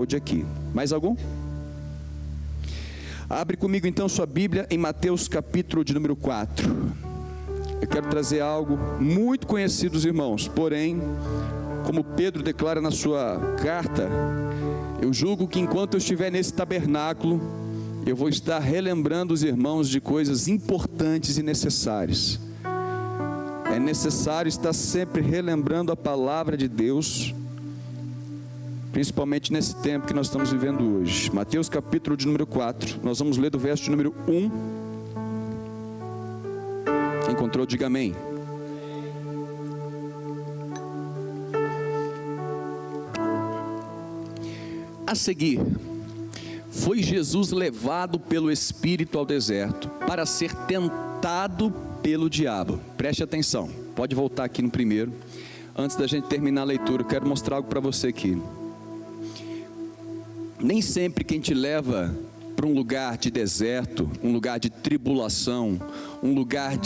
saúde aqui. Mais algum? Abre comigo então sua Bíblia em Mateus capítulo de número 4. Eu quero trazer algo muito conhecido dos irmãos, porém, como Pedro declara na sua carta, eu julgo que enquanto eu estiver nesse tabernáculo, eu vou estar relembrando os irmãos de coisas importantes e necessárias. É necessário estar sempre relembrando a palavra de Deus, principalmente nesse tempo que nós estamos vivendo hoje. Mateus capítulo de número 4, nós vamos ler do verso de número 1. Quem encontrou, diga amém. A seguir, foi Jesus levado pelo Espírito ao deserto, para ser tentado pelo diabo. Preste atenção, pode voltar aqui no primeiro. Antes da gente terminar a leitura, eu quero mostrar algo para você aqui. Nem sempre quem te leva para um lugar de deserto, um lugar de tribulação, um lugar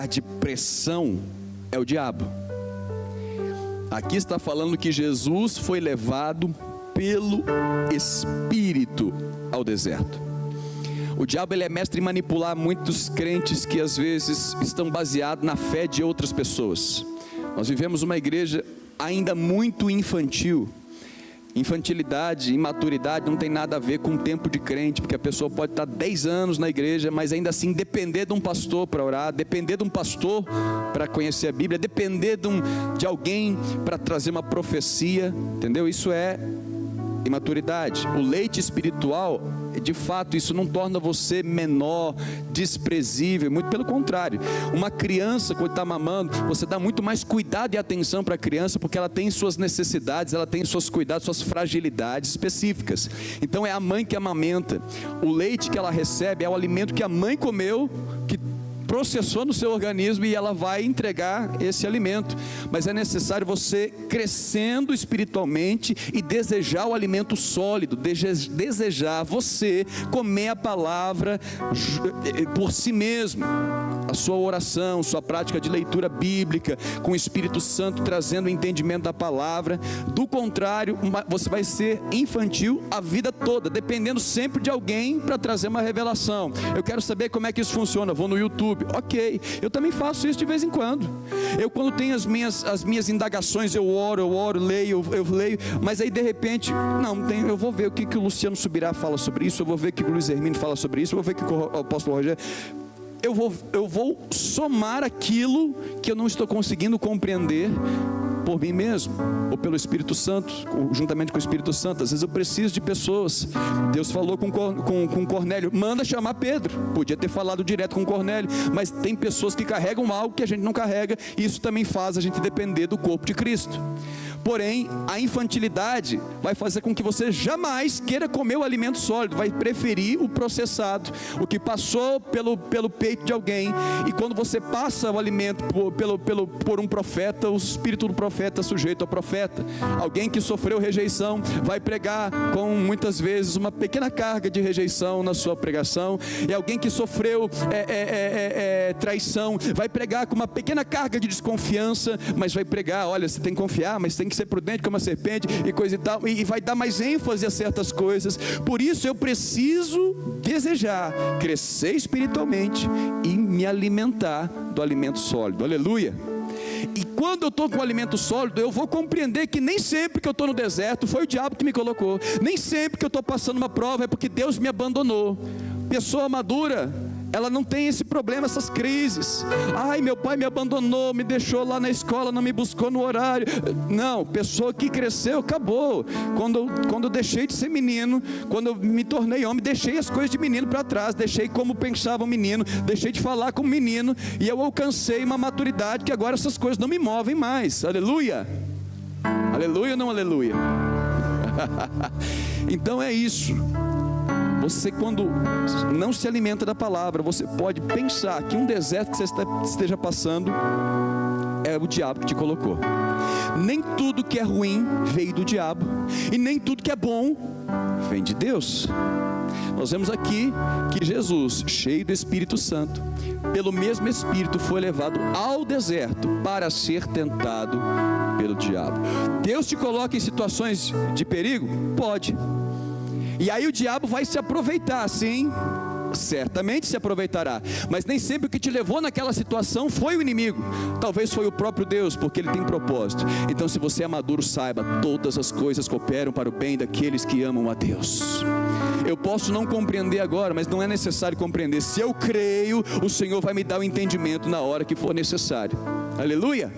de pressão, é o diabo. Aqui está falando que Jesus foi levado pelo Espírito ao deserto. O diabo, ele é mestre em manipular muitos crentes que às vezes estão baseados na fé de outras pessoas. Nós vivemos uma igreja ainda muito infantil. Infantilidade, imaturidade não tem nada a ver com o tempo de crente, porque a pessoa pode estar 10 anos na igreja, mas ainda assim depender de um pastor para orar, depender de um pastor para conhecer a Bíblia, depender de alguém para trazer uma profecia, entendeu? Isso é imaturidade. O leite espiritual, de fato, isso não torna você menor, desprezível, muito pelo contrário. Uma criança, quando está mamando, você dá muito mais cuidado e atenção para a criança, porque ela tem suas necessidades, ela tem seus cuidados, suas fragilidades específicas. Então é a mãe que amamenta. O leite que ela recebe é o alimento que a mãe comeu, que processou no seu organismo, e ela vai entregar esse alimento. Mas é necessário você crescendo espiritualmente e desejar o alimento sólido, desejar você comer a palavra por si mesmo. A sua oração, sua prática de leitura bíblica, com o Espírito Santo trazendo o entendimento da palavra. Do contrário, você vai ser infantil a vida toda, dependendo sempre de alguém para trazer uma revelação. Eu quero saber como é que isso funciona, vou no YouTube. Ok, eu também faço isso de vez em quando. Eu, quando tenho as minhas indagações, eu oro, leio, eu leio, mas aí de repente, eu vou ver o que o Luciano Subirá fala sobre isso, eu vou ver o que o Luiz Hermínio fala sobre isso, eu vou ver o que o apóstolo Rogério. Eu vou somar aquilo que eu não estou conseguindo compreender por mim mesmo, ou pelo Espírito Santo, juntamente com o Espírito Santo. Às vezes eu preciso de pessoas. Deus falou com Cornélio, manda chamar Pedro. Podia ter falado direto com Cornélio, mas tem pessoas que carregam algo que a gente não carrega, e isso também faz a gente depender do corpo de Cristo. Porém, a infantilidade vai fazer com que você jamais queira comer o alimento sólido, vai preferir o processado, o que passou pelo peito de alguém. E quando você passa o alimento por um profeta, o espírito do profeta é sujeito ao profeta. Alguém que sofreu rejeição vai pregar com muitas vezes uma pequena carga de rejeição na sua pregação, e alguém que sofreu traição vai pregar com uma pequena carga de desconfiança, mas vai pregar, olha, você tem que confiar, mas tem que ser prudente como a serpente e coisa e tal, e vai dar mais ênfase a certas coisas. Por isso eu preciso desejar crescer espiritualmente e me alimentar do alimento sólido. Aleluia. E quando eu estou com o alimento sólido, eu vou compreender que nem sempre que eu estou no deserto foi o diabo que me colocou, nem sempre que eu estou passando uma prova é porque Deus me abandonou. Pessoa madura, ela não tem esse problema, essas crises. Ai, meu pai me abandonou, me deixou lá na escola, não me buscou no horário. Não, pessoa que cresceu, acabou. Quando eu deixei de ser menino, quando eu me tornei homem, deixei as coisas de menino para trás, deixei como pensava um menino, deixei de falar como menino, e eu alcancei uma maturidade que agora essas coisas não me movem mais. Aleluia. Aleluia ou não aleluia? Então é isso. Você, quando não se alimenta da palavra, você pode pensar que um deserto que você esteja passando é o diabo que te colocou. Nem tudo que é ruim veio do diabo, e nem tudo que é bom vem de Deus. Nós vemos aqui que Jesus, cheio do Espírito Santo, pelo mesmo Espírito foi levado ao deserto para ser tentado pelo diabo. Deus te coloca em situações de perigo? Pode. E aí o diabo vai se aproveitar, sim, certamente se aproveitará, mas nem sempre o que te levou naquela situação foi o inimigo, talvez foi o próprio Deus, porque Ele tem propósito. Então, se você é maduro, saiba, todas as coisas cooperam para o bem daqueles que amam a Deus. Eu posso não compreender agora, mas não é necessário compreender. Se eu creio, o Senhor vai me dar o entendimento na hora que for necessário. Aleluia!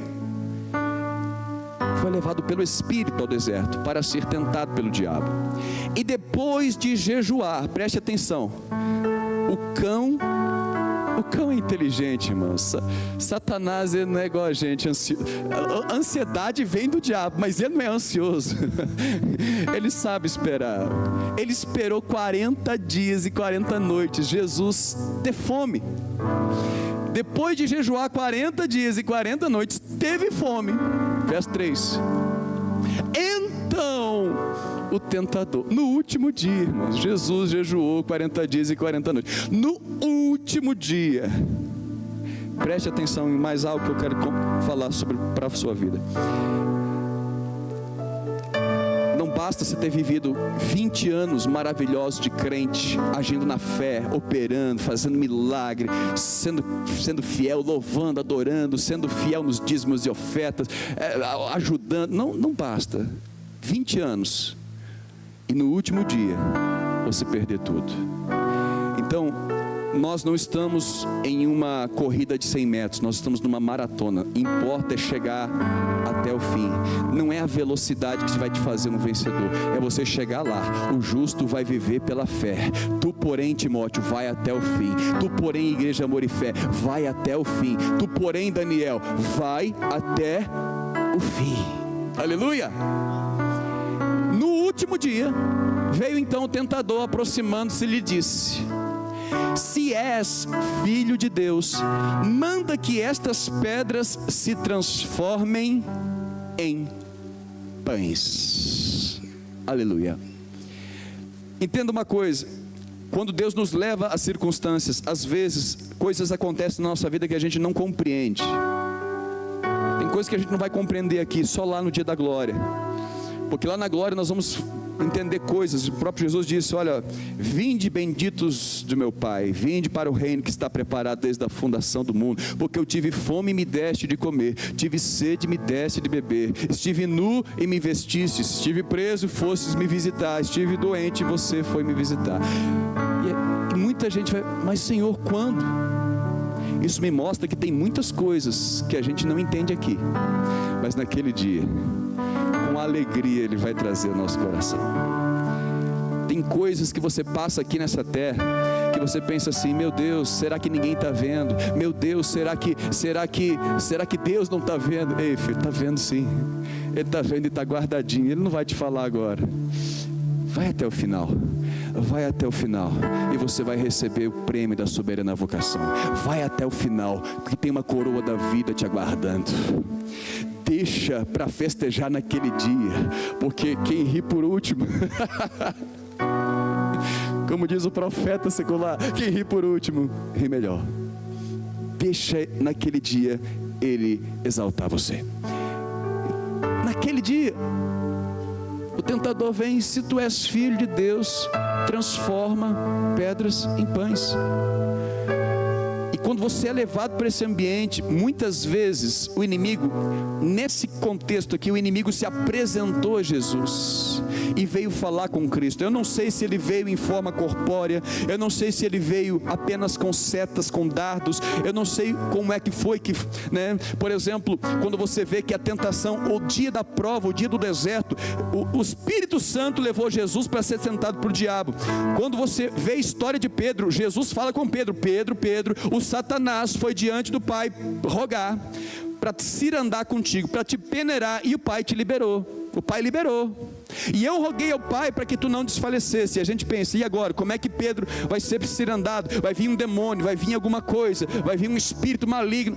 Foi levado pelo Espírito ao deserto para ser tentado pelo diabo. E depois de jejuar, preste atenção, o cão é inteligente, irmãos. Satanás, ele não é igual a gente. A ansiedade vem do diabo, mas ele não é ansioso. Ele sabe esperar. Ele esperou 40 dias e 40 noites Jesus ter fome. Depois de jejuar 40 dias e 40 noites, teve fome. Verso 3. Então, o tentador, no último dia, irmãos, Jesus jejuou 40 dias e 40 noites. No último dia, preste atenção em mais algo que eu quero falar para a sua vida. Não basta você ter vivido 20 anos maravilhosos de crente, agindo na fé, operando, fazendo milagre, sendo fiel, louvando, adorando, sendo fiel nos dízimos e ofertas, ajudando. Não basta. 20 anos e no último dia você perder tudo. Então, nós não estamos em uma corrida de 100 metros, nós estamos numa maratona. Importa é chegar até o fim. Não é a velocidade que vai te fazer um vencedor, é você chegar lá. O justo vai viver pela fé. Tu, porém, Timóteo, vai até o fim. Tu, porém, Igreja Amor e Fé, vai até o fim. Tu, porém, Daniel, vai até o fim. Aleluia! No último dia, veio então o tentador, aproximando-se, e lhe disse: se és filho de Deus, manda que estas pedras se transformem em pães. Aleluia. Entenda uma coisa: quando Deus nos leva a circunstâncias, às vezes coisas acontecem na nossa vida que a gente não compreende. Tem coisas que a gente não vai compreender aqui, só lá no dia da glória. Porque lá na glória nós vamos entender coisas. O próprio Jesus disse: olha, vinde benditos do meu Pai, vinde para o reino que está preparado desde a fundação do mundo, porque eu tive fome e me deste de comer, tive sede e me deste de beber, estive nu e me vestistes, estive preso e fostes me visitar, estive doente e você foi me visitar. E muita gente vai: mas Senhor, quando? Isso me mostra que tem muitas coisas que a gente não entende aqui, mas naquele dia, com alegria, Ele vai trazer o nosso coração. Tem coisas que você passa aqui nessa terra, que você pensa assim: meu Deus, será que ninguém está vendo? Meu Deus, será que Deus não está vendo? Ei, filho, está vendo sim. Ele está vendo e está guardadinho. Ele não vai te falar agora. Vai até o final. Vai até o final e você vai receber o prêmio da soberana vocação. Vai até o final, porque tem uma coroa da vida te aguardando. Deixa para festejar naquele dia, porque quem ri por último como diz o profeta secular, quem ri por último ri melhor. Deixa naquele dia Ele exaltar você. Naquele dia o tentador vem: se tu és filho de Deus, transforma pedras em pães. E quando você é levado para esse ambiente, muitas vezes o inimigo, nesse contexto aqui, o inimigo se apresentou a Jesus e veio falar com Cristo. Eu não sei se ele veio em forma corpórea, eu não sei se ele veio apenas com setas, com dardos, eu não sei como é que foi que, né? Por exemplo, quando você vê que a tentação, o dia da prova, o dia do deserto, o Espírito Santo levou Jesus para ser tentado por diabo. Quando você vê a história de Pedro, Jesus fala com Pedro: Pedro, o Satanás foi diante do Pai rogar para cirandar contigo, para te peneirar, e o Pai te liberou. O Pai liberou. E eu roguei ao Pai para que tu não desfalecesse. E a gente pensa: e agora? Como é que Pedro vai ser cirandado? Vai vir um demônio, vai vir alguma coisa, vai vir um espírito maligno.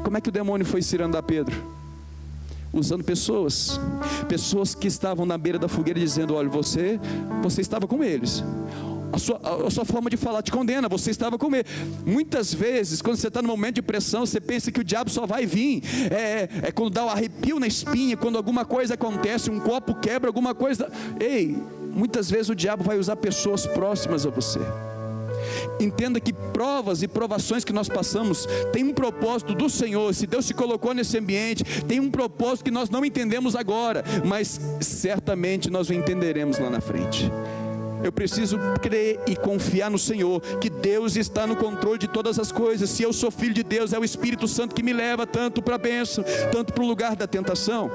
Como é que o demônio foi cirandar Pedro? Usando pessoas que estavam na beira da fogueira, dizendo: olha, você estava com eles. A sua forma de falar te condena, você estava com medo. Muitas vezes, quando você está no momento de pressão, você pensa que o diabo só vai vir. É quando dá um arrepio na espinha, quando alguma coisa acontece, um copo quebra, alguma coisa. Muitas vezes o diabo vai usar pessoas próximas a você. Entenda que provas e provações que nós passamos tem um propósito do Senhor. Se Deus te colocou nesse ambiente, tem um propósito que nós não entendemos agora, mas certamente nós o entenderemos lá na frente. Eu preciso crer e confiar no Senhor, que Deus está no controle de todas as coisas. Se eu sou filho de Deus, é o Espírito Santo que me leva tanto para a bênção, tanto para o lugar da tentação.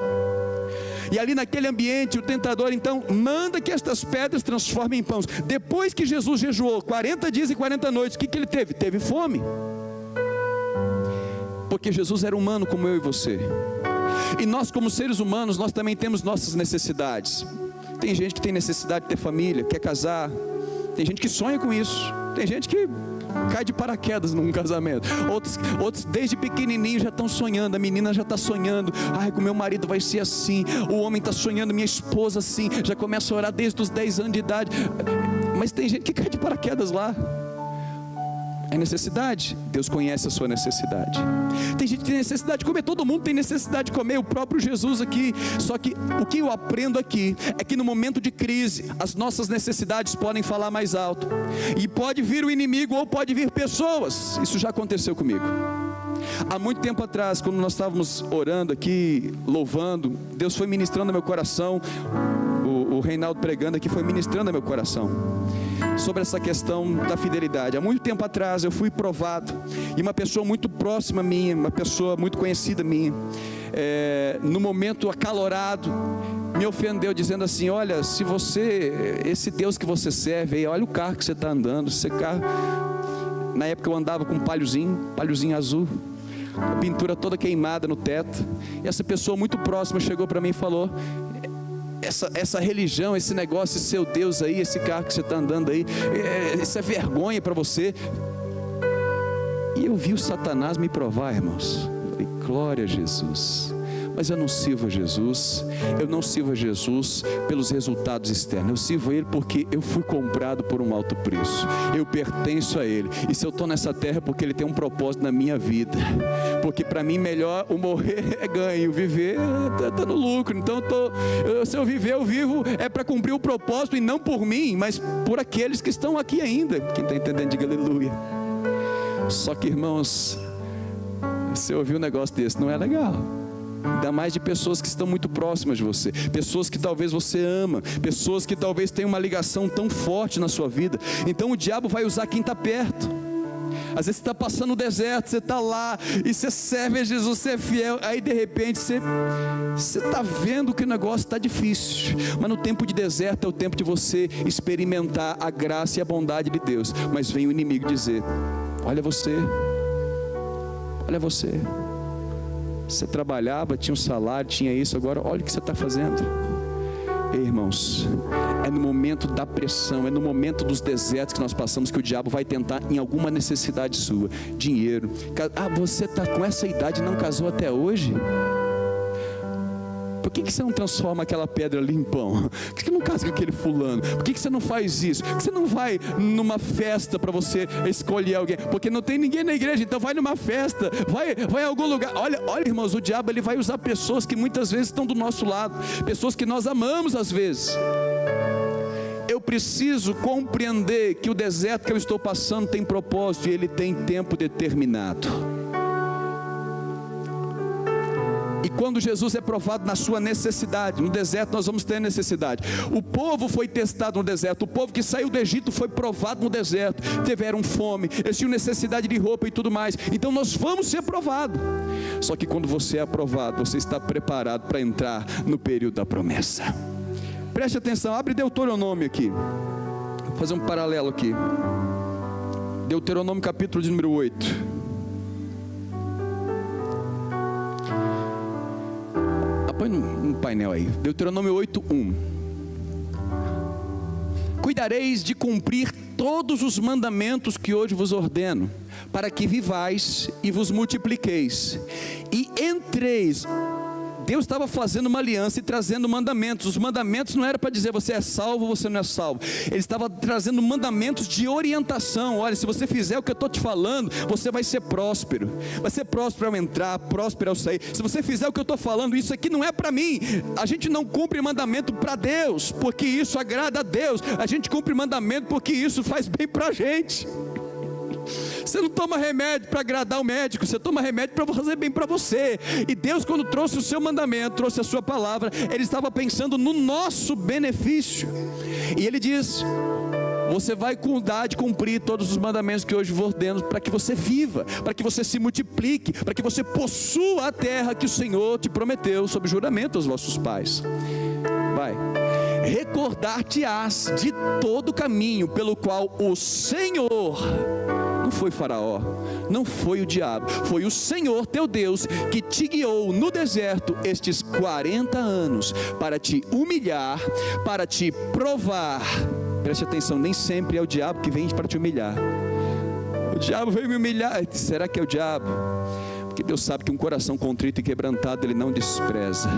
E ali naquele ambiente, o tentador então manda que estas pedras transformem em pães. Depois que Jesus jejuou 40 dias e 40 noites, o que ele teve? Teve fome. Porque Jesus era humano como eu e você. E nós, como seres humanos, nós também temos nossas necessidades. Tem gente que tem necessidade de ter família, quer casar. Tem gente que sonha com isso. Tem gente que cai de paraquedas num casamento. Outros desde pequenininho já estão sonhando. A menina já está sonhando: ai, com meu marido vai ser assim. O homem está sonhando: minha esposa assim. Já começa a orar desde os 10 anos de idade. Mas tem gente que cai de paraquedas lá. É necessidade. Deus conhece a sua necessidade. Tem gente que tem necessidade de comer. Todo mundo tem necessidade de comer. O próprio Jesus aqui. Só que o que eu aprendo aqui é que no momento de crise, as nossas necessidades podem falar mais alto. E pode vir o inimigo ou pode vir pessoas. Isso já aconteceu comigo. Há muito tempo atrás, quando nós estávamos orando aqui, louvando, Deus foi ministrando no meu coração. O Reinaldo pregando aqui foi ministrando no meu coração sobre essa questão da fidelidade. Há muito tempo atrás eu fui provado, e uma pessoa muito próxima minha, uma pessoa muito conhecida minha, no momento acalorado, me ofendeu dizendo assim: olha, se você, esse Deus que você serve, olha o carro que você está andando, esse carro. Na época eu andava com um palhozinho azul, a pintura toda queimada no teto, e essa pessoa muito próxima chegou para mim e falou: essa religião, esse negócio, esse seu Deus aí, esse carro que você está andando aí, isso é vergonha para você. E eu vi o Satanás me provar, irmãos. Eu falei: glória a Jesus. Mas eu não sirvo a Jesus. Eu não sirvo a Jesus pelos resultados externos. Eu sirvo a Ele porque eu fui comprado por um alto preço. Eu pertenço a Ele. E se eu estou nessa terra, porque Ele tem um propósito na minha vida. Porque para mim melhor o morrer é ganho, o viver está no lucro. Então se eu viver, eu vivo para cumprir o propósito, e não por mim, mas por aqueles que estão aqui ainda. Quem está entendendo, diga aleluia. Só que, irmãos, se eu ouvir um negócio desse, não é legal. Ainda mais de pessoas que estão muito próximas de você, pessoas que talvez você ama, pessoas que talvez tenham uma ligação tão forte na sua vida. Então o diabo vai usar quem está perto. Às vezes você está passando no deserto, você está lá e você serve a Jesus, você é fiel. Aí de repente você está vendo que o negócio está difícil. Mas no tempo de deserto é o tempo de você experimentar a graça e a bondade de Deus. Mas vem o inimigo dizer: olha você, olha você. Você trabalhava, tinha um salário, tinha isso, agora olha o que você está fazendo. Ei, irmãos, é no momento da pressão, é no momento dos desertos que nós passamos que o diabo vai tentar em alguma necessidade sua. Dinheiro. Você está com essa idade e não casou até hoje? Por que você não transforma aquela pedra ali em pão? Por que você não casa com aquele fulano? Por que você não faz isso? Por que você não vai numa festa para você escolher alguém? Porque não tem ninguém na igreja, então vai numa festa, vai em algum lugar. Olha, irmãos, o diabo ele vai usar pessoas que muitas vezes estão do nosso lado, pessoas que nós amamos às vezes. Eu preciso compreender que o deserto que eu estou passando tem propósito e ele tem tempo determinado. E quando Jesus é provado na sua necessidade, no deserto nós vamos ter necessidade. O povo foi testado no deserto, o povo que saiu do Egito foi provado no deserto. Tiveram fome, eles tinham necessidade de roupa e tudo mais. Então nós vamos ser provados. Só que quando você é aprovado, você está preparado para entrar no período da promessa. Preste atenção, abre Deuteronômio aqui. Vou fazer um paralelo aqui. Deuteronômio capítulo de número 8. Põe no painel aí, Deuteronômio 8:1. Cuidareis de cumprir todos os mandamentos que hoje vos ordeno, para que vivais e vos multipliqueis, e entreis Deus estava fazendo uma aliança e trazendo mandamentos. Os mandamentos não era para dizer você é salvo ou você não é salvo. Ele estava trazendo mandamentos de orientação. Olha, se você fizer o que eu estou te falando, você vai ser próspero. Vai ser próspero ao entrar, próspero ao sair. Se você fizer o que eu estou falando, isso aqui não é para mim. A gente não cumpre mandamento para Deus, porque isso agrada a Deus. A gente cumpre mandamento porque isso faz bem para a gente. Você não toma remédio para agradar o médico, você toma remédio para fazer bem para você. E Deus, quando trouxe o seu mandamento, trouxe a sua palavra, Ele estava pensando no nosso benefício. E Ele diz: você vai cuidar de cumprir todos os mandamentos que hoje vos ordeno, para que você viva, para que você se multiplique, para que você possua a terra que o Senhor te prometeu sob juramento aos vossos pais. Vai. Recordar-te-ás de todo o caminho pelo qual o Senhor, não foi Faraó, não foi o diabo, foi o Senhor teu Deus que te guiou no deserto estes 40 anos para te humilhar, para te provar. Preste atenção, nem sempre é o diabo que vem para te humilhar. O diabo veio me humilhar. Será que é o diabo? Porque Deus sabe que um coração contrito e quebrantado Ele não despreza.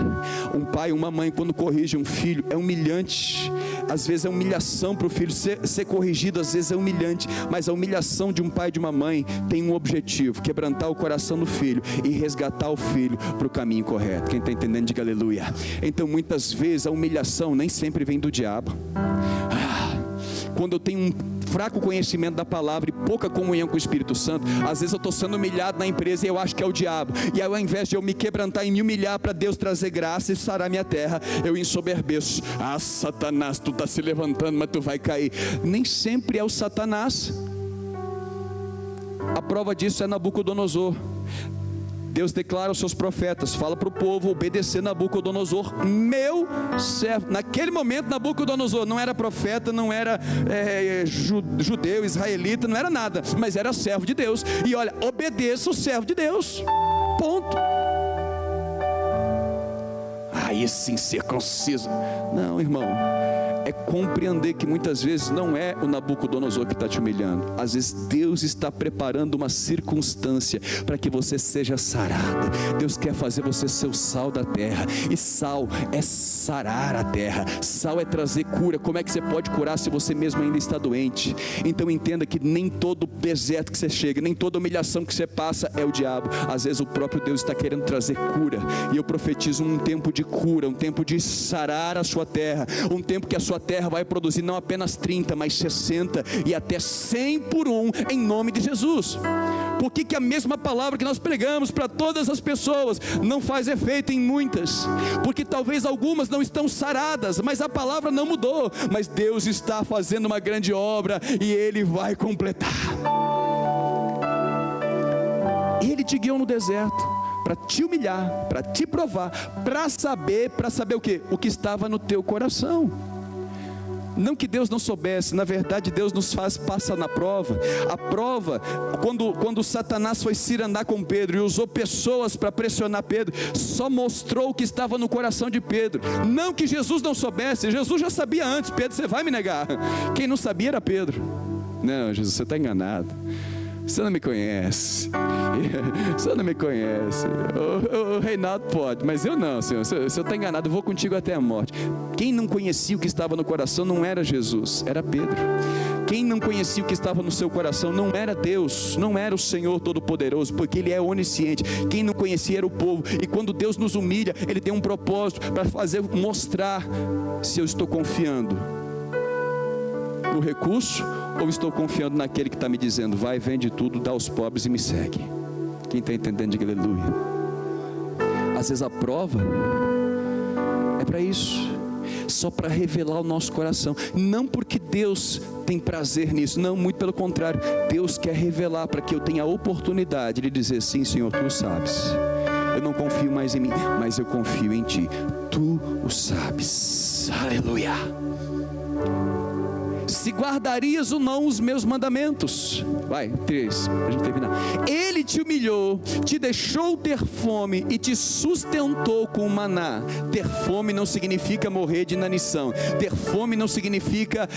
Um pai, uma mãe, quando corrige um filho, é humilhante. Às vezes é humilhação para o filho ser corrigido, às vezes é humilhante. Mas a humilhação de um pai e de uma mãe tem um objetivo: quebrantar o coração do filho e resgatar o filho para o caminho correto. Quem está entendendo, diga aleluia. Então muitas vezes a humilhação nem sempre vem do diabo. Quando eu tenho um fraco conhecimento da palavra e pouca comunhão com o Espírito Santo, às vezes eu estou sendo humilhado na empresa e eu acho que é o diabo. E aí, ao invés de eu me quebrantar e me humilhar para Deus trazer graça e sarar minha terra, eu ensoberbeço. Ah, Satanás, tu está se levantando, mas tu vai cair. Nem sempre é o Satanás. A prova disso é Nabucodonosor. Deus declara aos seus profetas, fala para o povo obedecer Nabucodonosor, meu servo. Naquele momento Nabucodonosor não era profeta, não era judeu, israelita, não era nada, mas era servo de Deus. E olha, obedeça o servo de Deus, ponto. Aí sim, circunciso. Não, irmão, é compreender que muitas vezes não é o Nabucodonosor que está te humilhando. Às vezes Deus está preparando uma circunstância para que você seja sarado. Deus quer fazer você ser o sal da terra. E sal é sarar a terra. Sal é trazer cura. Como é que você pode curar se você mesmo ainda está doente? Então entenda que nem todo deserto que você chega, nem toda humilhação que você passa é o diabo. Às vezes o próprio Deus está querendo trazer cura. E eu profetizo um tempo de cura, um tempo de sarar a sua terra, um tempo que a sua terra vai produzir não apenas 30, mas 60 e até 100 por um, em nome de Jesus. Por que a mesma palavra que nós pregamos para todas as pessoas não faz efeito em muitas? Porque talvez algumas não estão saradas, mas a palavra não mudou. Mas Deus está fazendo uma grande obra e Ele vai completar. Ele te guiou no deserto para te humilhar, para te provar, para saber o que? O que estava no teu coração. Não que Deus não soubesse, na verdade Deus nos passa na prova. A prova, quando Satanás foi se andar com Pedro e usou pessoas para pressionar Pedro, só mostrou o que estava no coração de Pedro. Não que Jesus não soubesse, Jesus já sabia antes. Pedro, você vai me negar. Quem não sabia era Pedro. Não, Jesus, você está enganado. Você não me conhece. Você não me conhece. O Reinaldo pode, mas eu não, Senhor. Se eu estou enganado, eu vou contigo até a morte. Quem não conhecia o que estava no coração não era Jesus, era Pedro. Quem não conhecia o que estava no seu coração não era Deus, não era o Senhor Todo-Poderoso, porque Ele é onisciente. Quem não conhecia era o povo. E quando Deus nos humilha, Ele tem um propósito para mostrar se eu estou confiando no recurso ou estou confiando naquele que está me dizendo: vai, vende tudo, dá aos pobres e me segue. Quem está entendendo, diga aleluia. Às vezes a prova é para isso, só para revelar o nosso coração. Não porque Deus tem prazer nisso, não, muito pelo contrário. Deus quer revelar para que eu tenha a oportunidade de dizer: sim, Senhor, Tu sabes. Eu não confio mais em mim, mas eu confio em Ti. Tu o sabes. Aleluia. se guardarias ou não os meus mandamentos. Vai, 3, para a gente terminar. Ele te humilhou, te deixou ter fome e te sustentou com o maná. Ter fome não significa morrer de inanição. Ter fome não significa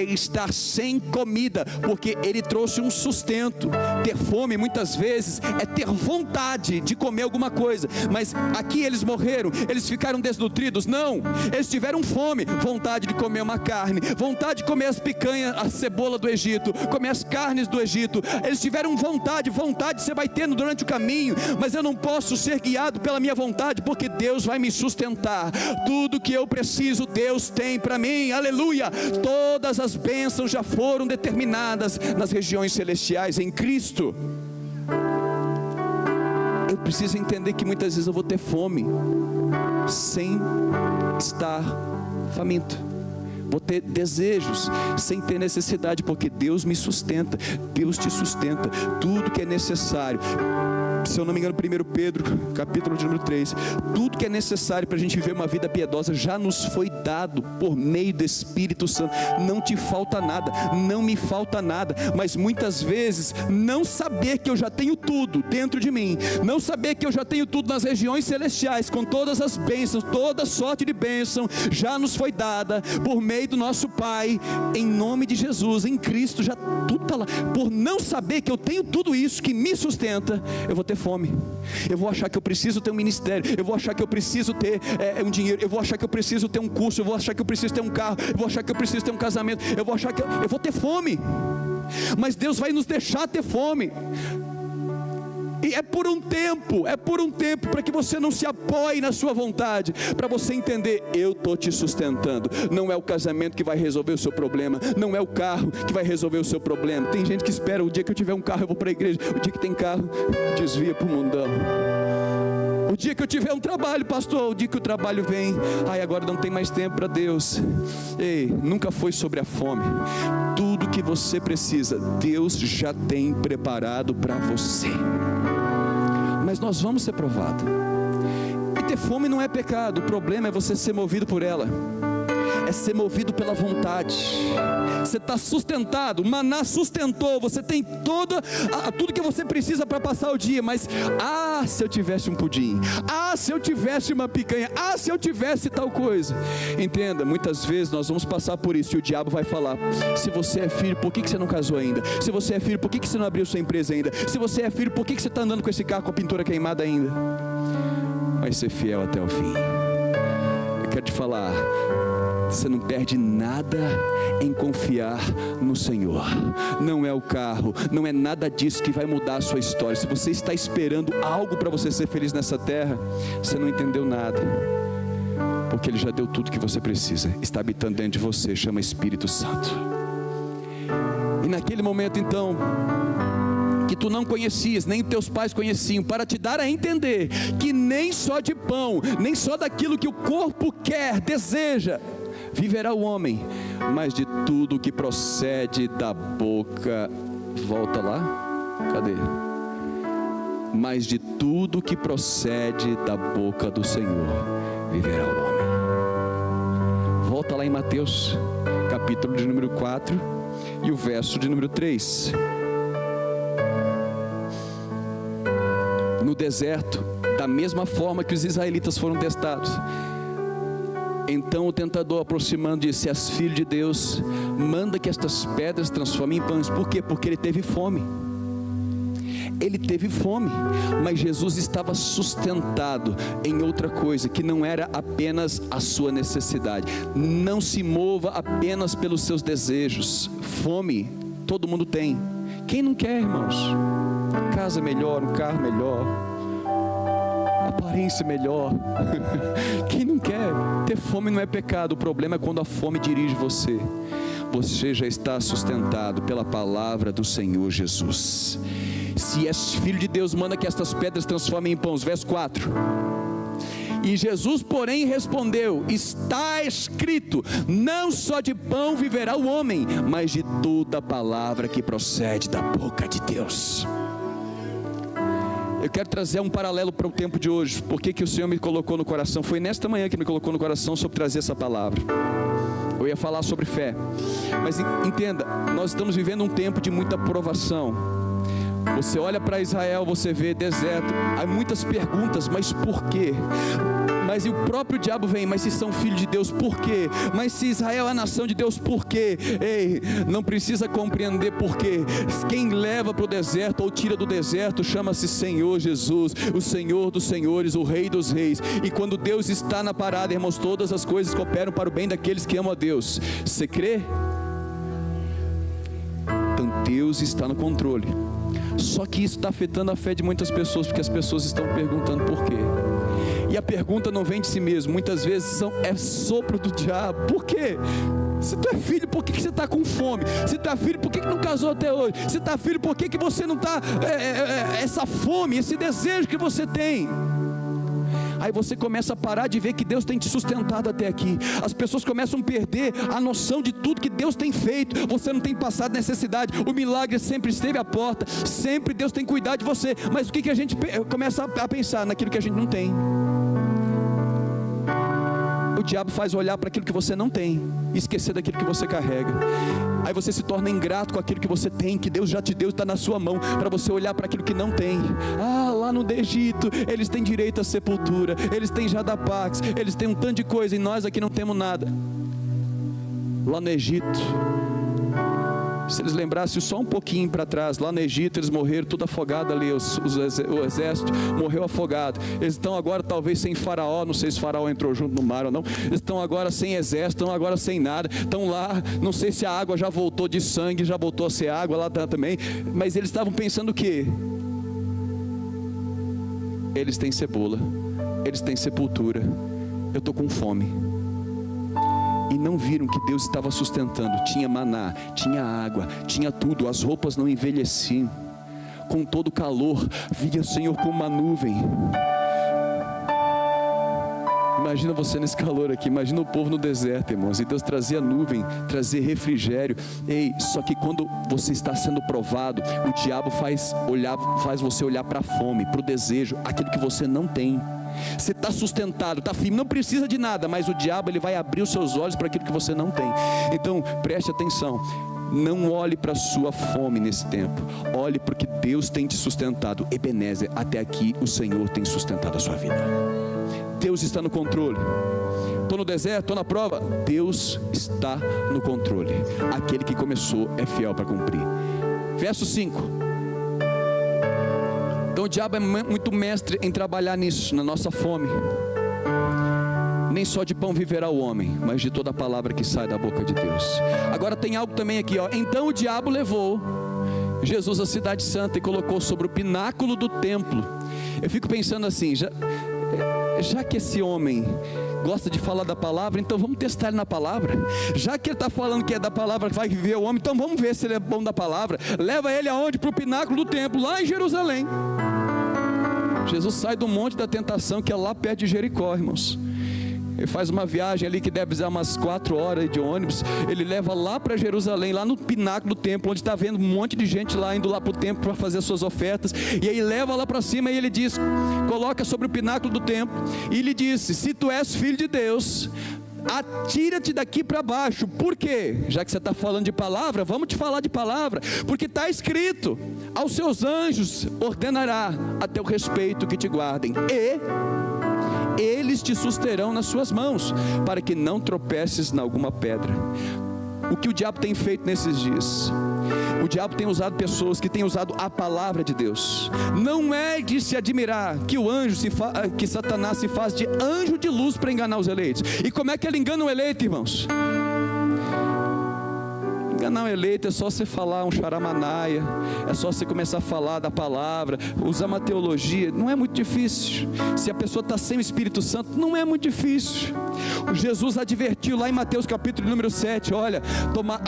estar sem comida, porque Ele trouxe um sustento. Ter fome muitas vezes é ter vontade de comer alguma coisa, mas aqui eles morreram, eles ficaram desnutridos? Não, eles tiveram fome, vontade de comer uma carne, vontade de comer as picanhas, a cebola do Egito, comer as carnes do Egito. Eles tiveram vontade você vai tendo durante o caminho, mas eu não posso ser guiado pela minha vontade, porque Deus vai me sustentar. Tudo que eu preciso, Deus tem para mim, aleluia. Todas as bênçãos já foram determinadas nas regiões celestiais em Cristo. Eu preciso entender que muitas vezes eu vou ter fome sem estar faminto, vou ter desejos sem ter necessidade, porque Deus me sustenta, Deus te sustenta, tudo que é necessário. Se eu não me engano, 1 Pedro, capítulo de número 3, tudo que é necessário para a gente viver uma vida piedosa já nos foi dado por meio do Espírito Santo. Não te falta nada, não me falta nada, mas muitas vezes não saber que eu já tenho tudo dentro de mim, não saber que eu já tenho tudo nas regiões celestiais, com todas as bênçãos, toda sorte de bênção já nos foi dada por meio do nosso Pai, em nome de Jesus, em Cristo, já tudo está lá. Por não saber que eu tenho tudo isso que me sustenta, eu vou ter fome, eu vou achar que eu preciso ter um ministério, eu vou achar que eu preciso ter um dinheiro, eu vou achar que eu preciso ter um curso, eu vou achar que eu preciso ter um carro, eu vou achar que eu preciso ter um casamento, eu vou achar que eu vou ter fome. Mas Deus vai nos deixar ter fome, e é por um tempo, para que você não se apoie na sua vontade, para você entender, eu estou te sustentando. Não é o casamento que vai resolver o seu problema, não é o carro que vai resolver o seu problema. Tem gente que espera, o dia que eu tiver um carro eu vou para a igreja, o dia que tem carro, desvia para o mundão. O dia que eu tiver um trabalho, pastor, o dia que o trabalho vem, agora não tem mais tempo para Deus. Ei, nunca foi sobre a fome. Tudo que você precisa, Deus já tem preparado para você. Mas nós vamos ser provados. E ter fome não é pecado, o problema é você ser movido por ela. É ser movido pela vontade. Você está sustentado, o maná sustentou, você tem tudo que você precisa para passar o dia, mas se eu tivesse um pudim, se eu tivesse uma picanha, se eu tivesse tal coisa. Entenda, muitas vezes nós vamos passar por isso, e o diabo vai falar, se você é filho, por que você não casou ainda? Se você é filho, por que você não abriu sua empresa ainda? Se você é filho, por que você está andando com esse carro com a pintura queimada ainda? Vai ser fiel até o fim. Eu quero te falar, você não perde nada em confiar no Senhor. Não é o carro, não é nada disso que vai mudar a sua história. Se você está esperando algo para você ser feliz nessa terra, você não entendeu nada, porque Ele já deu tudo que você precisa. Está habitando dentro de você, chama Espírito Santo. E naquele momento então, que tu não conhecias, nem teus pais conheciam, para te dar a entender que nem só de pão, nem só daquilo que o corpo quer, deseja, viverá o homem, mas de tudo que procede da boca, volta lá, cadê? Mas de tudo que procede da boca do Senhor, viverá o homem. Volta lá em Mateus, capítulo de número 4, e o verso de número 3. No deserto, da mesma forma que os israelitas foram testados, então o tentador, aproximando, disse: és filho de Deus, manda que estas pedras transformem em pães. Por quê? Porque ele teve fome. Ele teve fome, mas Jesus estava sustentado em outra coisa, que não era apenas a sua necessidade. Não se mova apenas pelos seus desejos. Fome, todo mundo tem. Quem não quer, irmãos? Casa melhor, um carro melhor, aparência melhor. Quem não quer? Ter fome não é pecado. O problema é quando a fome dirige você. Você já está sustentado pela palavra do Senhor Jesus. Se és filho de Deus, manda que estas pedras transformem em pães. Verso 4. E Jesus, porém, respondeu: está escrito, não só de pão viverá o homem, mas de toda palavra que procede da boca de Deus. Eu quero trazer um paralelo para o tempo de hoje. Por que o Senhor me colocou no coração? Foi nesta manhã que me colocou no coração sobre trazer essa palavra. Eu ia falar sobre fé, mas entenda, nós estamos vivendo um tempo de muita provação. Você olha para Israel, você vê deserto, há muitas perguntas, mas por quê? Mas e o próprio diabo vem, mas se são filhos de Deus, por quê? Mas se Israel é a nação de Deus, por quê? Ei, não precisa compreender por quê. Quem leva para o deserto ou tira do deserto chama-se Senhor Jesus, o Senhor dos senhores, o Rei dos reis. E quando Deus está na parada, irmãos, todas as coisas cooperam para o bem daqueles que amam a Deus. Você crê? Então Deus está no controle. Só que isso está afetando a fé de muitas pessoas, porque as pessoas estão perguntando por quê. E a pergunta não vem de si mesmo, muitas vezes é sopro do diabo. Por quê? Se tu é filho, por que você está com fome? Se tu é filho, por que não casou até hoje? Se tu é filho, por que você não está essa fome, esse desejo que você tem? Aí você começa a parar de ver que Deus tem te sustentado até aqui. As pessoas começam a perder a noção de tudo que Deus tem feito. Você não tem passado necessidade, o milagre sempre esteve à porta, sempre Deus tem cuidado de você. Mas o que a gente começa a pensar? Naquilo que a gente não tem. O diabo faz olhar para aquilo que você não tem e esquecer daquilo que você carrega. Aí você se torna ingrato com aquilo que você tem, que Deus já te deu, está na sua mão, para você olhar para aquilo que não tem. Lá no Egito, eles têm direito à sepultura, eles têm Jadapax, eles têm um tanto de coisa, e nós aqui não temos nada. Lá no Egito, se eles lembrassem só um pouquinho para trás, lá no Egito eles morreram tudo afogado ali, o exército morreu afogado. Eles estão agora talvez sem faraó, não sei se faraó entrou junto no mar ou não. Eles estão agora sem exército, estão agora sem nada, estão lá, não sei se a água já voltou de sangue, já voltou a ser água lá também, mas eles estavam pensando o quê? Eles têm cebola, eles têm sepultura, eu estou com fome. E não viram que Deus estava sustentando. Tinha maná, tinha água, tinha tudo. As roupas não envelheciam. Com todo o calor, via o Senhor com uma nuvem. Imagina você nesse calor aqui, imagina o povo no deserto, irmãos. E Deus trazia nuvem, trazia refrigério. Só que quando você está sendo provado, o diabo faz você olhar para a fome, para o desejo, aquilo que você não tem. Você está sustentado, está firme, não precisa de nada, mas o diabo ele vai abrir os seus olhos para aquilo que você não tem. Então preste atenção, não olhe para a sua fome nesse tempo, olhe porque Deus tem te sustentado. Ebenezer, até aqui o Senhor tem sustentado a sua vida. Deus está no controle. Estou no deserto, estou na prova, Deus está no controle. Aquele que começou é fiel para cumprir. Verso 5. Então o diabo é muito mestre em trabalhar nisso, na nossa fome. Nem só de pão viverá o homem, mas de toda a palavra que sai da boca de Deus. Agora tem algo também aqui, ó. Então o diabo levou Jesus à cidade santa e colocou sobre o pináculo do templo. Eu fico pensando assim, já que esse homem gosta de falar da palavra, então vamos testar ele na palavra. Já que ele está falando que é da palavra que vai viver o homem, então vamos ver se ele é bom da palavra. Leva ele aonde? Para o pináculo do templo, lá em Jerusalém. Jesus sai do monte da tentação, que é lá perto de Jericó, irmãos. Ele faz uma viagem ali que deve dar umas 4 horas de ônibus. Ele leva lá para Jerusalém, lá no pináculo do templo, onde está vendo um monte de gente lá, indo lá para o templo para fazer as suas ofertas. E aí leva lá para cima e ele diz, coloca sobre o pináculo do templo, e ele disse, se tu és filho de Deus, atira-te daqui para baixo. Por quê? Já que você está falando de palavra, vamos te falar de palavra. Porque está escrito, aos seus anjos ordenará a teu respeito que te guardem, e eles te susterão nas suas mãos, para que não tropeces em alguma pedra. O que o diabo tem feito nesses dias? O diabo tem usado pessoas que têm usado a palavra de Deus. Não é de se admirar que que Satanás se faz de anjo de luz para enganar os eleitos. E como é que ele engana o eleito, irmãos? Enganar um eleito é só você falar um charamanaia, é só você começar a falar da palavra, usar uma teologia, não é muito difícil. Se a pessoa está sem o Espírito Santo, não é muito difícil. Jesus advertiu lá em Mateus capítulo número 7, olha,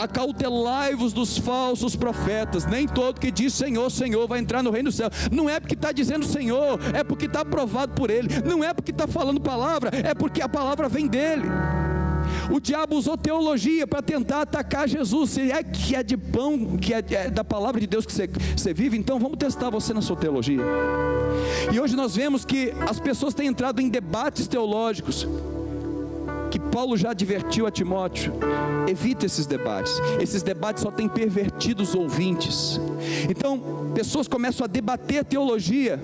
acautelai-vos dos falsos profetas, nem todo que diz Senhor, Senhor vai entrar no reino do céu. Não é porque está dizendo Senhor, é porque está aprovado por Ele, não é porque está falando palavra, é porque a palavra vem dEle. O diabo usou teologia para tentar atacar Jesus. Se é que é de pão, que é da palavra de Deus que você vive, então vamos testar você na sua teologia. E hoje nós vemos que as pessoas têm entrado em debates teológicos. que Paulo já advertiu a Timóteo: evita esses debates só têm pervertido os ouvintes. Então, pessoas começam a debater a teologia,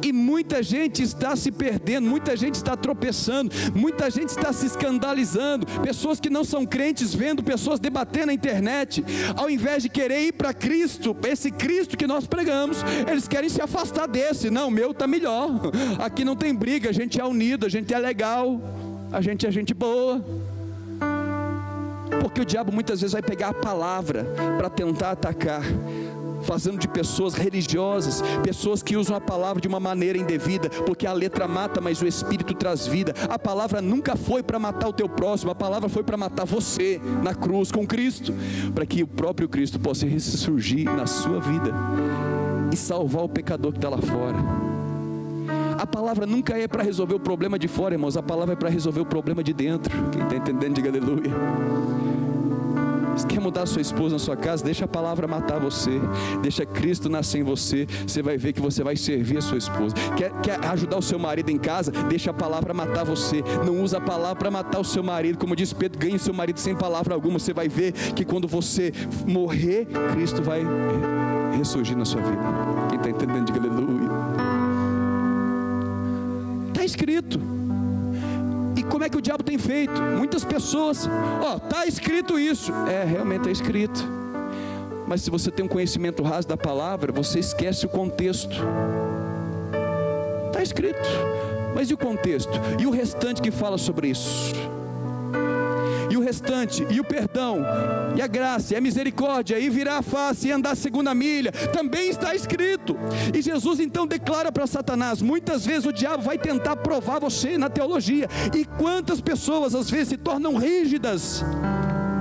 e muita gente está se perdendo, muita gente está tropeçando, muita gente está se escandalizando, pessoas que não são crentes vendo pessoas debater na internet, ao invés de querer ir para Cristo, esse Cristo que nós pregamos, eles querem se afastar desse. Não, o meu está melhor, aqui não tem briga, a gente é unido, a gente é legal, a gente é gente boa. Porque o diabo muitas vezes vai pegar a palavra para tentar atacar, fazendo de pessoas religiosas, pessoas que usam a palavra de uma maneira indevida, porque a letra mata, mas o Espírito traz vida. A palavra nunca foi para matar o teu próximo, a palavra foi para matar você na cruz com Cristo, para que o próprio Cristo possa ressurgir na sua vida e salvar o pecador que está lá fora. A palavra nunca é para resolver o problema de fora, irmãos, a palavra é para resolver o problema de dentro. Quem está entendendo, diga aleluia. Você quer mudar a sua esposa na sua casa? Deixa a palavra matar você, deixa Cristo nascer em você, você vai ver que você vai servir a sua esposa. Quer ajudar o seu marido em casa? Deixa a palavra matar você, não usa a palavra para matar o seu marido. Como diz Pedro, ganhe o seu marido sem palavra alguma. Você vai ver que quando você morrer, Cristo vai ressurgir na sua vida. Quem está entendendo, diga aleluia. Está escrito. E como é que o diabo tem feito? Muitas pessoas, está escrito isso. Realmente está escrito. Mas se você tem um conhecimento raso da palavra, você esquece o contexto. Está escrito. Mas e o contexto? E o restante que fala sobre isso? E o restante, e o perdão, e a graça, e a misericórdia, e virar a face, e andar a segunda milha, também está escrito. E Jesus então declara para Satanás: muitas vezes o diabo vai tentar provar você na teologia. E quantas pessoas às vezes se tornam rígidas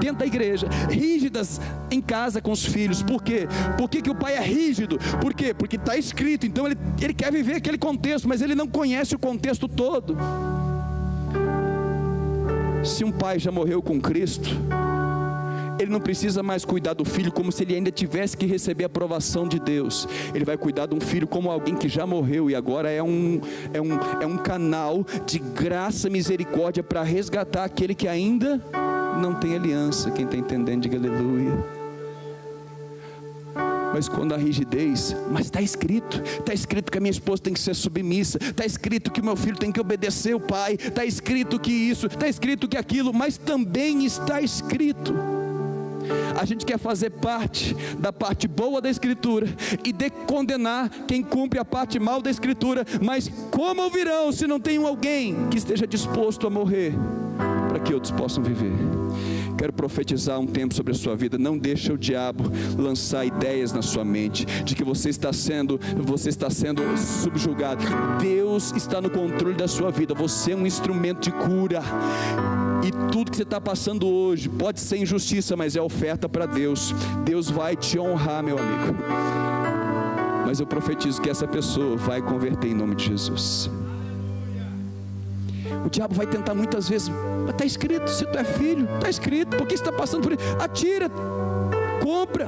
dentro da igreja, rígidas em casa com os filhos. Por quê? Por que o pai é rígido? Por quê? Porque está escrito. Então ele quer viver aquele contexto, mas ele não conhece o contexto todo. Se um pai já morreu com Cristo, ele não precisa mais cuidar do filho como se ele ainda tivesse que receber a aprovação de Deus. Ele vai cuidar de um filho como alguém que já morreu e agora é um canal de graça e misericórdia para resgatar aquele que ainda não tem aliança. Quem está entendendo, diga aleluia. Mas quando a rigidez, mas está escrito que a minha esposa tem que ser submissa, está escrito que o meu filho tem que obedecer o pai, está escrito que isso, está escrito que aquilo, mas também está escrito. A gente quer fazer parte da parte boa da Escritura e de condenar quem cumpre a parte mal da Escritura. Mas como ouvirão se não tem alguém que esteja disposto a morrer para que outros possam viver? Quero profetizar um tempo sobre a sua vida. Não deixa o diabo lançar ideias na sua mente de que você está sendo subjugado. Deus está no controle da sua vida. Você é um instrumento de cura. E tudo que você está passando hoje pode ser injustiça, mas é oferta para Deus. Deus vai te honrar, meu amigo. Mas eu profetizo que essa pessoa vai converter em nome de Jesus. O diabo vai tentar muitas vezes, está escrito, se tu é filho, está escrito, por que você está passando por isso? Atira, compra,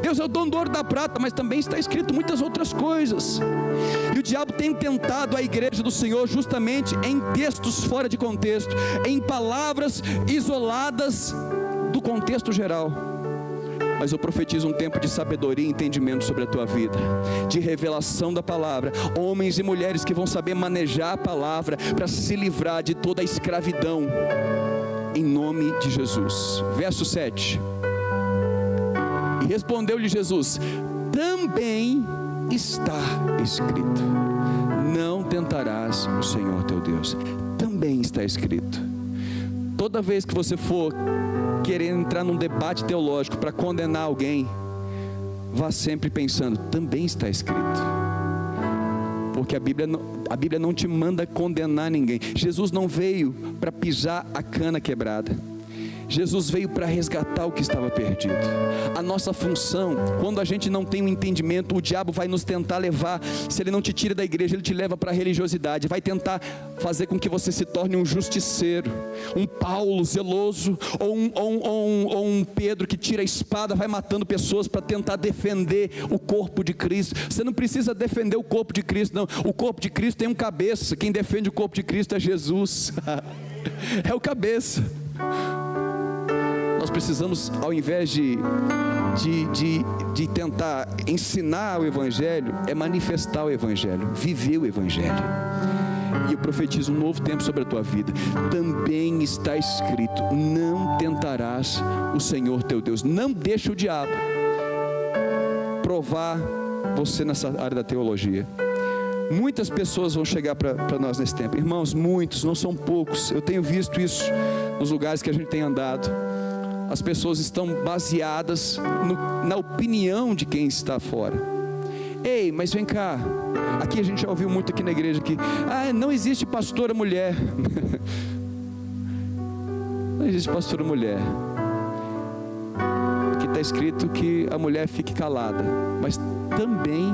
Deus é o dono do ouro e da prata, mas também está escrito muitas outras coisas. E o diabo tem tentado a igreja do Senhor justamente em textos fora de contexto, em palavras isoladas do contexto geral. Mas eu profetizo um tempo de sabedoria e entendimento sobre a tua vida, de revelação da palavra, homens e mulheres que vão saber manejar a palavra para se livrar de toda a escravidão, em nome de Jesus. Verso 7. E respondeu-lhe Jesus: também está escrito, não tentarás o Senhor teu Deus. Também está escrito. Toda vez que você for querer entrar num debate teológico para condenar alguém, vá sempre pensando: também está escrito. Porque a Bíblia não te manda condenar ninguém. Jesus não veio para pisar a cana quebrada. Jesus veio para resgatar o que estava perdido. A nossa função, quando a gente não tem um entendimento, o diabo vai nos tentar levar. Se ele não te tira da igreja, ele te leva para a religiosidade. Vai tentar fazer com que você se torne um justiceiro, um Paulo zeloso, ou um Pedro que tira a espada, vai matando pessoas para tentar defender o corpo de Cristo. Você não precisa defender o corpo de Cristo, não. O corpo de Cristo tem um cabeça. Quem defende o corpo de Cristo é Jesus. É o cabeça. Nós precisamos, ao invés de tentar ensinar o Evangelho, é manifestar o Evangelho, viver o Evangelho. E eu profetizo um novo tempo sobre a tua vida. Também está escrito: não tentarás o Senhor teu Deus. Não deixa o diabo provar você nessa área da teologia. Muitas pessoas vão chegar para nós nesse tempo. Irmãos, muitos, não são poucos. Eu tenho visto isso nos lugares que a gente tem andado. As pessoas estão baseadas na opinião de quem está fora. Ei, mas vem cá. Aqui a gente já ouviu muito aqui na igreja que não existe pastora mulher. Não existe pastora mulher. Aqui está escrito que a mulher fique calada. Mas também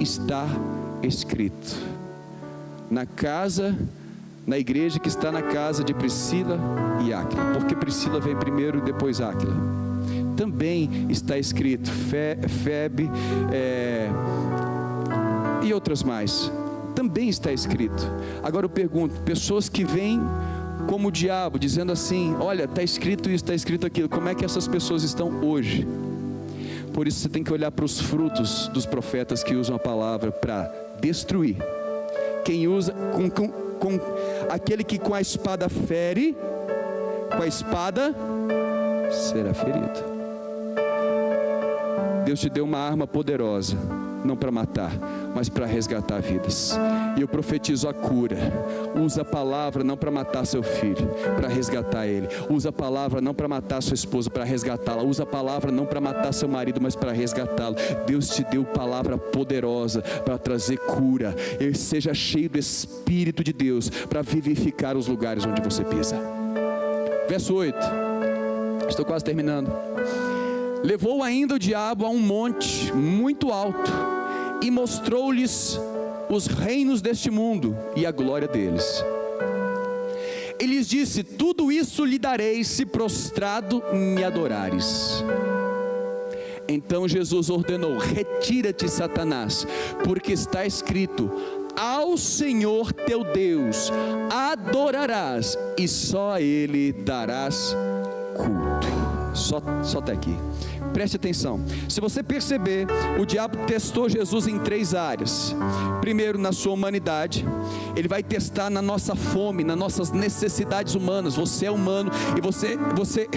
está escrito na igreja que está na casa de Priscila e Áquila, porque Priscila veio primeiro e depois Áquila. Também está escrito Febe e outras mais. Também está escrito. Agora eu pergunto, pessoas que vêm como o diabo, dizendo assim: olha, está escrito isso, está escrito aquilo. Como é que essas pessoas estão hoje? Por isso você tem que olhar para os frutos dos profetas que usam a palavra para destruir. Quem usa com aquele que com a espada fere, com a espada será ferido. Deus te deu uma arma poderosa, não para matar, mas para resgatar vidas. E eu profetizo a cura. Usa a palavra não para matar seu filho, para resgatar ele. Usa a palavra não para matar sua esposa, para resgatá-la. Usa a palavra não para matar seu marido, mas para resgatá-lo. Deus te deu palavra poderosa para trazer cura. E seja cheio do Espírito de Deus para vivificar os lugares onde você pisa. Verso 8. Estou quase terminando. Levou ainda o diabo a um monte muito alto e mostrou-lhes os reinos deste mundo e a glória deles. Ele lhes disse: tudo isso lhe darei se prostrado me adorares. Então Jesus ordenou: retira-te, Satanás, porque está escrito: ao Senhor teu Deus adorarás e só a Ele darás culto. Só até aqui. Preste atenção. Se você perceber, o diabo testou Jesus em 3 áreas. Primeiro, na sua humanidade. Ele vai testar na nossa fome, nas nossas necessidades humanas. Você é humano e você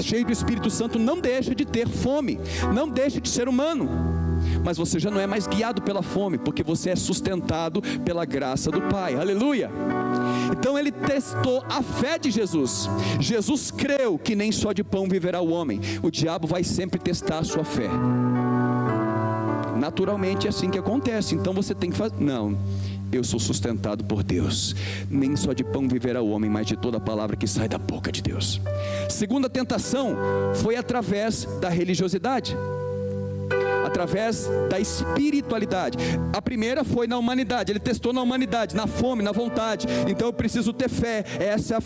cheio do Espírito Santo, não deixa de ter fome, não deixa de ser humano. Mas você já não é mais guiado pela fome, porque você é sustentado pela graça do Pai. Aleluia! Então ele testou a fé de Jesus. Jesus creu que nem só de pão viverá o homem. O diabo vai sempre testar a sua fé. Naturalmente é assim que acontece. Então você tem que fazer. Não, eu sou sustentado por Deus. Nem só de pão viverá o homem, mas de toda a palavra que sai da boca de Deus. Segunda tentação foi através da religiosidade, através da espiritualidade. A primeira foi na humanidade. Ele testou na humanidade, na fome, na vontade. Então eu preciso ter fé. Essa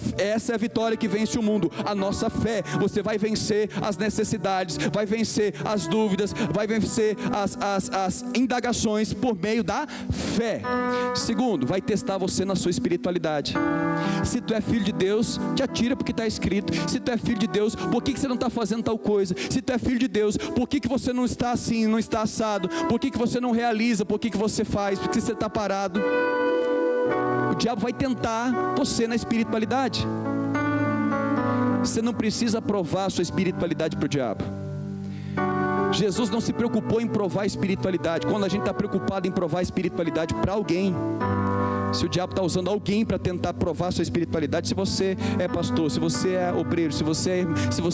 é a vitória que vence o mundo, a nossa fé. Você vai vencer as necessidades, vai vencer as dúvidas, vai vencer as indagações por meio da fé. Segundo, vai testar você na sua espiritualidade. Se tu é filho de Deus, te atira porque está escrito. Se tu é filho de Deus, por que você não está fazendo tal coisa? Se tu é filho de Deus, por que você não está assim, não está assado? Por que você não realiza? Por que você faz? Por que você está parado? O diabo vai tentar você na espiritualidade. Você não precisa provar a sua espiritualidade para o diabo. Jesus não se preocupou em provar a espiritualidade. Quando a gente está preocupado em provar a espiritualidade para alguém, se o diabo está usando alguém para tentar provar a sua espiritualidade, se você é pastor, se você é obreiro, se você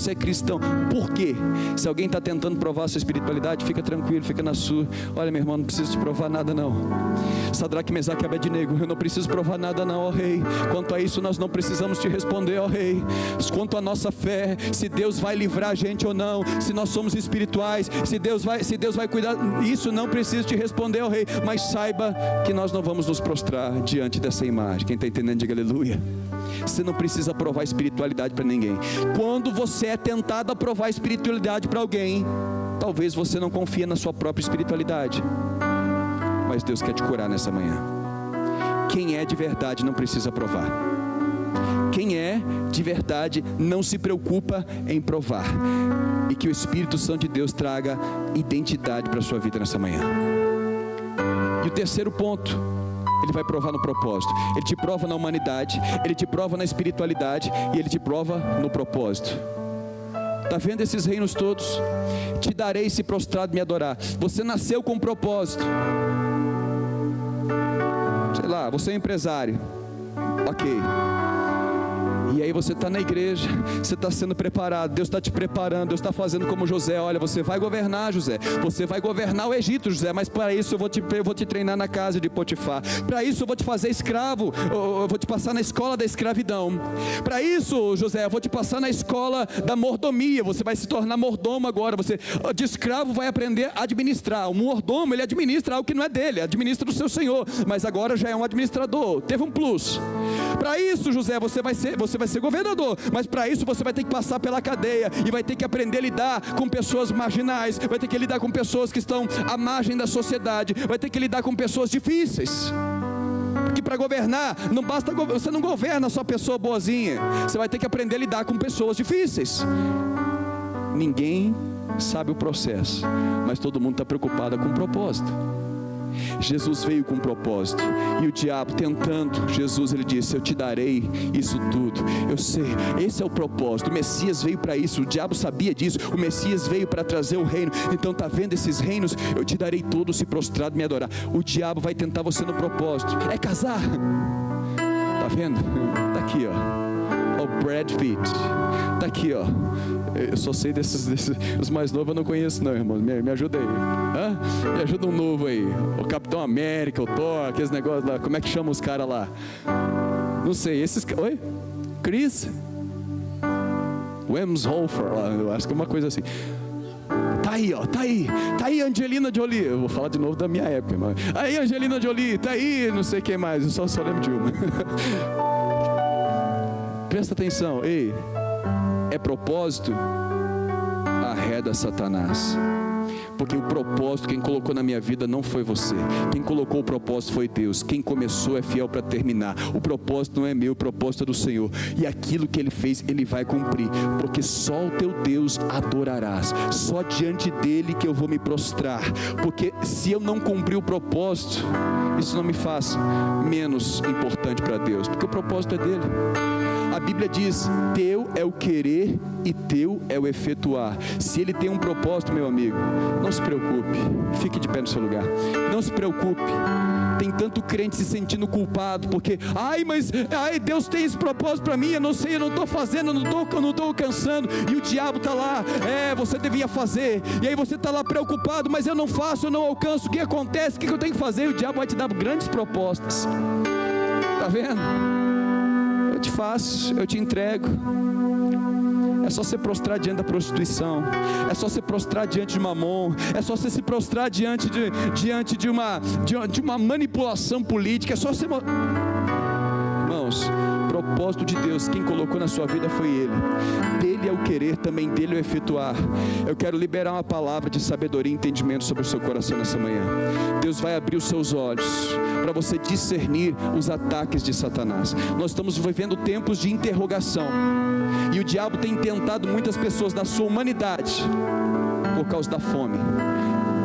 é cristão, por quê? Se alguém está tentando provar a sua espiritualidade, fica tranquilo, fica na sua. Olha, meu irmão, não preciso te provar nada não. Sadraque, Mesaque e Abednego, eu não preciso provar nada não, ó rei. Quanto a isso nós não precisamos te responder, ó rei. Quanto à nossa fé, se Deus vai livrar a gente ou não, se nós somos espirituais, se Deus vai cuidar, isso não preciso te responder, ó rei. Mas saiba que nós não vamos nos prostrar diante dessa imagem. Quem está entendendo, diga aleluia. Você não precisa provar espiritualidade para ninguém. Quando você é tentado a provar espiritualidade para alguém, talvez você não confia na sua própria espiritualidade, mas Deus quer te curar nessa manhã. Quem é de verdade não precisa provar. Quem é de verdade não se preocupa em provar. E que o Espírito Santo de Deus traga identidade para a sua vida nessa manhã. E o terceiro ponto, ele vai provar no propósito. Ele te prova na humanidade, ele te prova na espiritualidade e ele te prova no propósito. Está vendo esses reinos todos? Te darei se prostrado me adorar. Você nasceu com um propósito. Sei lá, você é empresário. Ok. E aí você está na igreja, você está sendo preparado, Deus está te preparando, Deus está fazendo como José. Olha, você vai governar, José, você vai governar o Egito, José, mas para isso eu vou te treinar na casa de Potifar, para isso eu vou te fazer escravo, eu vou te passar na escola da escravidão, para isso, José, eu vou te passar na escola da mordomia, você vai se tornar mordomo agora, você de escravo vai aprender a administrar. O mordomo, ele administra algo que não é dele, administra do seu senhor, mas agora já é um administrador, teve um plus. Para isso, José, você vai ser governador, mas para isso você vai ter que passar pela cadeia e vai ter que aprender a lidar com pessoas marginais, vai ter que lidar com pessoas que estão à margem da sociedade, vai ter que lidar com pessoas difíceis. Porque para governar, não basta, você não governa só pessoa boazinha, você vai ter que aprender a lidar com pessoas difíceis. Ninguém sabe o processo, mas todo mundo está preocupado com o propósito. Jesus veio com um propósito, e o diabo tentando Jesus, ele disse: eu te darei isso tudo. Eu sei, esse é o propósito. O Messias veio para isso, o diabo sabia disso. O Messias veio para trazer o reino. Então está vendo esses reinos? Eu te darei tudo se prostrado me adorar. O diabo vai tentar você no propósito, é casar. Está vendo? Está aqui, ó, o Brad Pitt. Está aqui, ó. Eu só sei desses, os mais novos eu não conheço não, irmão. Me ajuda aí. Hã? Me ajuda um novo aí. O Capitão América, o Thor, aqueles negócios lá. Como é que chama os caras lá? Não sei. Esses... Oi? Chris? Hemsworth lá. Eu acho que é uma coisa assim. Tá aí, ó. Tá aí Angelina Jolie. Eu vou falar de novo da minha época, irmão. Aí Angelina Jolie. Tá aí não sei quem mais. Eu só lembro de uma. Presta atenção. Ei. É propósito, arreda Satanás. Porque o propósito, quem colocou na minha vida não foi você. Quem colocou o propósito foi Deus. Quem começou é fiel para terminar. O propósito não é meu, o propósito é do Senhor. E aquilo que Ele fez, Ele vai cumprir. Porque só o teu Deus adorarás. Só diante dEle que eu vou me prostrar. Porque se eu não cumprir o propósito, isso não me faz menos importante para Deus. Porque o propósito é dEle. A Bíblia diz: teu é o querer e teu é o efetuar. Se Ele tem um propósito, meu amigo, não se preocupe, fique de pé no seu lugar, não se preocupe. Tem tanto crente se sentindo culpado, porque Deus tem esse propósito para mim, eu não sei, eu não estou fazendo, eu não estou alcançando, e o diabo está lá, você devia fazer, e aí você está lá preocupado, mas eu não faço, eu não alcanço, o que acontece, o que eu tenho que fazer? E o diabo vai te dar grandes propostas, está vendo? Eu te faço, eu te entrego. É só você prostrar diante da prostituição, é só você prostrar diante de Mamon, é só você se prostrar diante de uma manipulação política, é só você... Irmãos, propósito de Deus, quem colocou na sua vida foi Ele. Dele é o querer, também dele é o efetuar. Eu quero liberar uma palavra de sabedoria e entendimento sobre o seu coração nessa manhã. Deus vai abrir os seus olhos para você discernir os ataques de Satanás. Nós estamos vivendo tempos de interrogação, e o diabo tem tentado muitas pessoas na sua humanidade por causa da fome,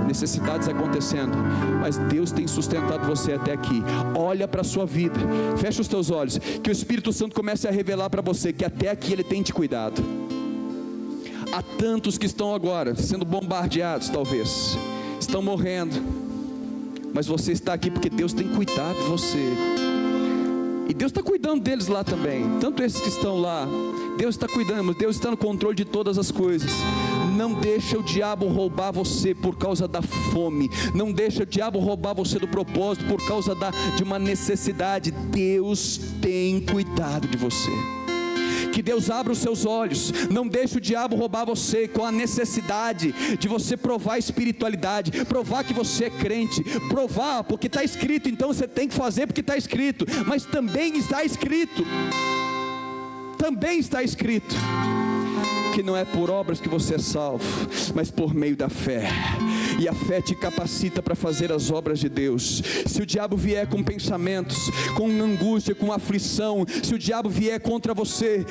necessidades acontecendo, mas Deus tem sustentado você até aqui. Olha para a sua vida, fecha os teus olhos, que o Espírito Santo comece a revelar para você que até aqui Ele tem te cuidado. Há tantos que estão agora sendo bombardeados, talvez estão morrendo, mas você está aqui porque Deus tem cuidado de você, e Deus está cuidando deles lá também. Tanto esses que estão lá, Deus está cuidando, Deus está no controle de todas as coisas. Não deixa o diabo roubar você por causa da fome. Não deixa o diabo roubar você do propósito por causa de uma necessidade. Deus tem cuidado de você. Que Deus abra os seus olhos. Não deixe o diabo roubar você com a necessidade de você provar a espiritualidade, provar que você é crente, provar porque está escrito, então você tem que fazer porque está escrito. Mas também está escrito, que não é por obras que você é salvo, mas por meio da fé. E a fé te capacita para fazer as obras de Deus. Se o diabo vier com pensamentos, com angústia, com aflição, se o diabo vier contra você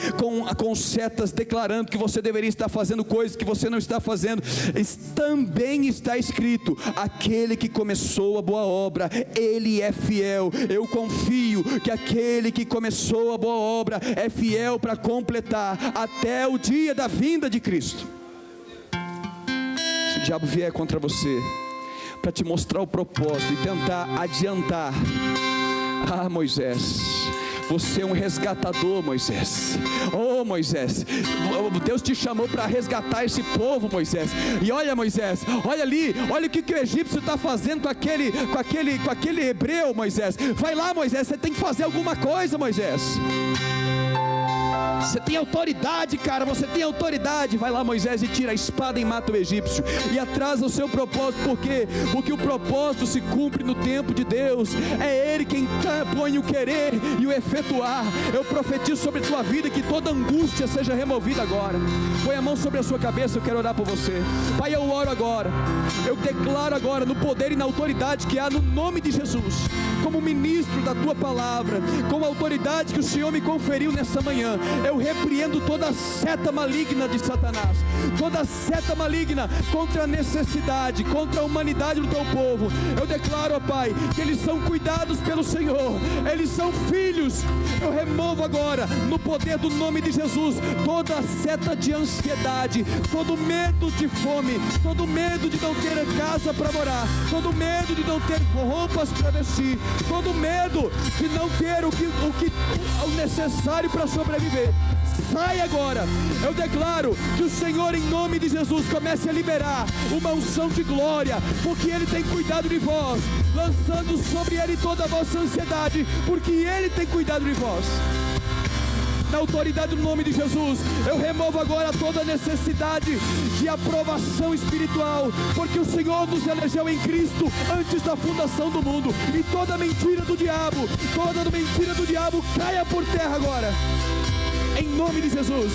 com setas declarando que você deveria estar fazendo coisas que você não está fazendo, também está escrito: aquele que começou a boa obra, ele é fiel. Eu confio que aquele que começou a boa obra é fiel para completar até o dia da vinda de Cristo. Se o diabo vier contra você para te mostrar o propósito e tentar adiantar: ah, Moisés, você é um resgatador, Moisés. Oh, Moisés, Deus te chamou para resgatar esse povo, Moisés. E olha, Moisés, olha ali, olha o que o egípcio está fazendo com aquele hebreu, Moisés. Vai lá, Moisés, você tem que fazer alguma coisa, Moisés. Você tem autoridade, cara, você tem autoridade. Vai lá, Moisés, e tira a espada e mata o egípcio, e atrasa o seu propósito. Por quê? Porque o propósito se cumpre no tempo de Deus. É Ele quem põe o querer e o efetuar. Eu profetizo sobre a tua vida que toda angústia seja removida agora. Põe a mão sobre a sua cabeça, eu quero orar por você. Pai, eu oro agora, eu declaro agora, no poder e na autoridade que há no nome de Jesus, como ministro da tua palavra, com a autoridade que o Senhor me conferiu nessa manhã, eu repreendo toda seta maligna de Satanás, toda seta maligna contra a necessidade, contra a humanidade do teu povo. Eu declaro, ó Pai, que eles são cuidados pelo Senhor, eles são filhos. Eu removo agora, no poder do nome de Jesus, toda seta de ansiedade, todo medo de fome, todo medo de não ter casa para morar, todo medo de não ter roupas para vestir, todo medo de não ter o necessário para sobreviver. Sai agora. Eu declaro que o Senhor, em nome de Jesus, comece a liberar uma unção de glória, porque Ele tem cuidado de vós, lançando sobre Ele toda a vossa ansiedade, porque Ele tem cuidado de vós. Na autoridade do nome de Jesus, eu removo agora toda necessidade de aprovação espiritual, porque o Senhor nos elegeu em Cristo antes da fundação do mundo, e toda mentira do diabo, caia por terra agora, em nome de Jesus.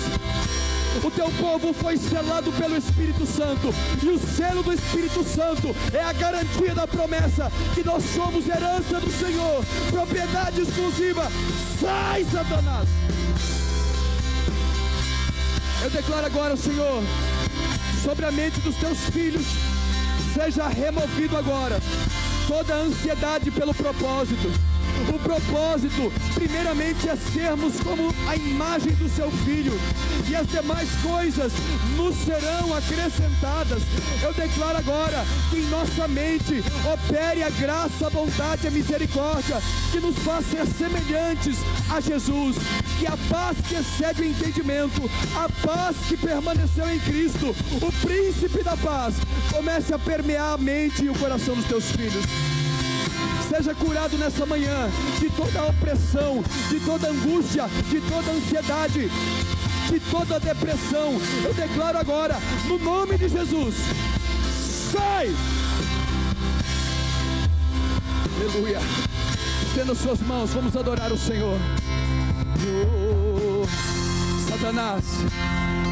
O teu povo foi selado pelo Espírito Santo, e o selo do Espírito Santo é a garantia da promessa que nós somos herança do Senhor, propriedade exclusiva. Sai, Satanás! Eu declaro agora, Senhor, sobre a mente dos teus filhos, seja removido agora toda a ansiedade pelo propósito. O propósito, primeiramente, é sermos como a imagem do seu Filho, e as demais coisas nos serão acrescentadas. Eu declaro agora que em nossa mente opere a graça, a bondade, a misericórdia, que nos faz ser semelhantes a Jesus. Que a paz que excede o entendimento, a paz que permaneceu em Cristo, o príncipe da paz, comece a permear a mente e o coração dos teus filhos. Seja curado nessa manhã de toda opressão, de toda angústia, de toda ansiedade, de toda depressão. Eu declaro agora, no nome de Jesus: sai! Aleluia! Estenda suas mãos, vamos adorar o Senhor. Oh, Satanás,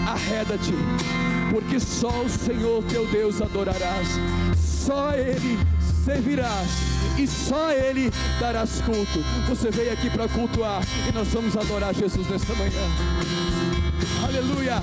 arreda-te, porque só o Senhor teu Deus adorarás, só Ele servirás, e só Ele darás culto. Você veio aqui para cultuar, e nós vamos adorar Jesus nesta manhã. Aleluia.